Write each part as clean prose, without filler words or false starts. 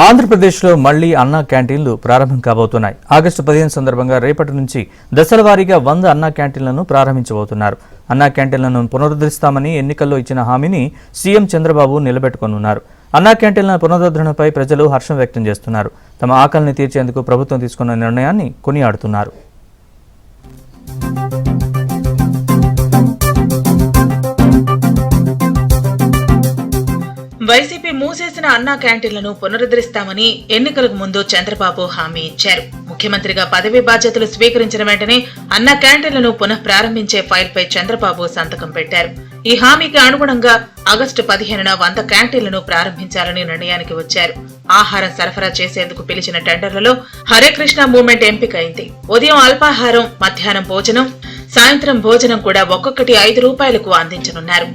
ఆంధ్రప్రదేశ్లో మళ్లీ అన్నా క్యాంటీన్లు ప్రారంభం కాబోతున్నాయి. ఆగస్టు 15 సందర్భంగా రేపటి నుంచి దశల వారీగా 100 అన్నా క్యాంటీన్లను ప్రారంభించబోతున్నారు. అన్నా క్యాంటీన్లను పునరుద్ధరిస్తామని ఎన్నికల్లో ఇచ్చిన హామీని సీఎం చంద్రబాబు నిలబెట్టుకోనున్నారు. అన్నా క్యాంటీన్ల పునరుద్ధరణపై ప్రజలు హర్షం వ్యక్తం చేస్తున్నారు. తమ ఆకలిని తీర్చేందుకు ప్రభుత్వం తీసుకున్న నిర్ణయాన్ని కొనియాడుతున్నారు. వైసీపీ మూసేసిన అన్నా క్యాంటీన్లను పునరుద్ధరిస్తామని ఎన్నికలకు ముందు చంద్రబాబు హామీ ఇచ్చారు. ముఖ్యమంత్రిగా పదవీ బాధ్యతలు స్వీకరించిన వెంటనే అన్నా క్యాంటీన్లను పునః ప్రారంభించే ఫైల్పై చంద్రబాబు సంతకం పెట్టారు. ఈ హామీకి అనుగుణంగా ఆగస్టు 15న 100 క్యాంటీన్లను ప్రారంభించాలని నిర్ణయానికి వచ్చారు. ఆహారం సరఫరా చేసేందుకు పిలిచిన టెండర్లలో హరే కృష్ణ మూవ్మెంట్ ఎంపికైంది. ఉదయం అల్పాహారం, మధ్యాహ్నం భోజనం, సాయంత్రం భోజనం కూడా ఒక్కొక్కటి 5 రూపాయలకు అందించనున్నారు.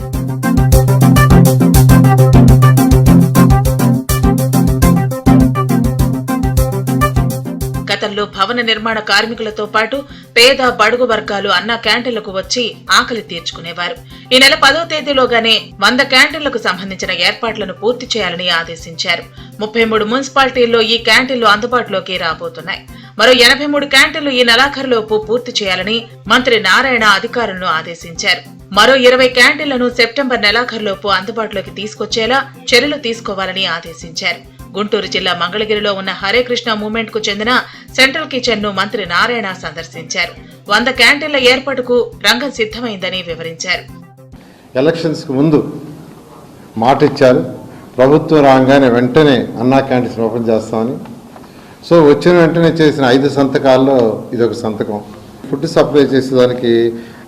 గతంలో భవన నిర్మాణ కార్మికులతో పాటు పేద బడుగు వర్గాలు అన్నా క్యాంటీన్లకు వచ్చి ఆకలి తీర్చుకునేవారు. ఈ నెల 10వ తేదీలోగానే 100 క్యాంటీన్లకు సంబంధించిన ఏర్పాట్లను పూర్తి చేయాలని ఆదేశించారు. 33 మున్సిపాలిటీల్లో ఈ క్యాంటీన్లు అందుబాటులోకి రాబోతున్నాయి. మరో 83 క్యాంటీన్లు ఈ నెలాఖరులోపు పూర్తి చేయాలని మంత్రి నారాయణ అధికారులను ఆదేశించారు. మరో 20 క్యాంటీన్లను సెప్టెంబర్ నెలాఖరులోపు అందుబాటులోకి తీసుకొచ్చేలా చర్యలు తీసుకోవాలని ఆదేశించారు. గుంటూరు జిల్లా మంగళగిరిలో ఉన్న హరే కృష్ణ మూవ్మెంట్ కు చెందిన సెంట్రల్ కిచెన్ ను మంత్రి నారాయణ సందర్శించారు. 100 క్యాంటీన్ల ఏర్పాటుకు రంగం సిద్ధమైందని వివరించారు. ఎలక్షన్స్ కు ముందు మాట ఇచ్చారు, ప్రభుత్వం రాగానే వెంటనే అన్నా క్యాంటీన్స్ ఓపెన్ చేస్తామని. సో వచ్చిన వెంటనే చేసిన 5 సంతకాల్లో ఇదొక సంతకం. ఫుడ్ సప్లై చేసేదానికి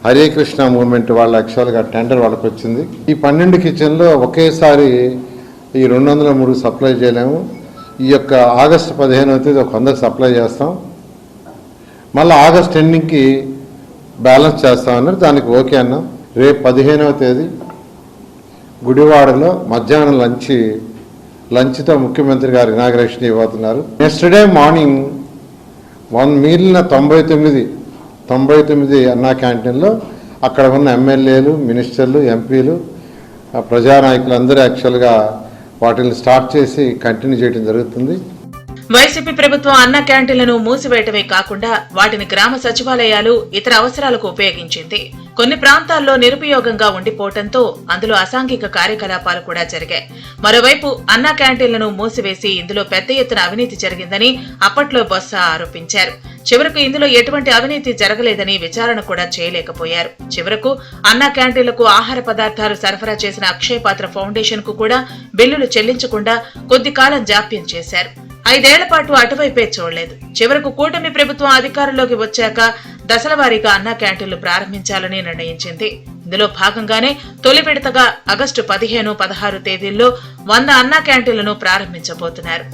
హరే కృష్ణ మూవ్మెంట్ వాళ్ళ యాక్చువల్గా టెండర్ వాళ్ళకి వచ్చింది. ఈ 12 కిచెన్లో ఒకేసారి ఈ 203 సప్లై చేయలేము. ఈ యొక్క ఆగస్టు 15వ తేదీ ఒక 100 సప్లై చేస్తాం, మళ్ళీ ఆగస్ట్ ఎండింగ్కి బ్యాలెన్స్ చేస్తామన్నారు. దానికి ఓకే అన్నాం. రేపు 15వ తేదీ గుడివాడలో మధ్యాహ్నం లంచ్తో ముఖ్యమంత్రి గారు ఇనాగ్రేషన్ ఇవ్వబోతున్నారు. నెక్స్ట్ డే మార్నింగ్ మిగిలిన 99 అన్నా క్యాంటీన్లో అక్కడ ఉన్న ఎమ్మెల్యేలు, మినిస్టర్లు, ఎంపీలు, ప్రజానాయకులు అందరూ యాక్చువల్గా వాటిని స్టార్ట్ చేసి కంటిన్యూ చేయడం జరుగుతుంది. వైసీపీ ప్రభుత్వం అన్న క్యాంటీన్లను మూసివేయటమే కాకుండా వాటిని గ్రామ సచివాలయాలు, ఇతర అవసరాలకు ఉపయోగించింది. కొన్ని ప్రాంతాల్లో నిరుపయోగంగా ఉండిపోవడంతో అందులో అసాంఘిక కార్యకలాపాలు కూడా జరిగాయి. మరోవైపు అన్న క్యాంటీన్లను మూసివేసి ఇందులో పెద్ద ఎత్తున అవినీతి జరిగిందని అప్పట్లో బొత్స ఆరోపించారు. చివరకు ఇందులో ఎటువంటి అవినీతి జరగలేదని విచారణ కూడా చేయలేకపోయారు. చివరకు అన్నా క్యాంటీన్లకు ఆహార పదార్థాలు సరఫరా చేసిన అక్షయ పాత్ర ఫౌండేషన్ కు కూడా బిల్లులు చెల్లించకుండా కొద్ది కాలం జాప్యం చేశారు. 5 ఏళ్ల పాటు అటువైపే చూడలేదు. చివరకు కూటమి ప్రభుత్వం అధికారంలోకి వచ్చాక దశల వారీగా అన్నా క్యాంటీన్లు ప్రారంభించాలని నిర్ణయించింది. ఇందులో భాగంగానే తొలి విడతగా ఆగస్టు 15, 16 తేదీల్లో 100 అన్నా క్యాంటీన్లను ప్రారంభించబోతున్నారు.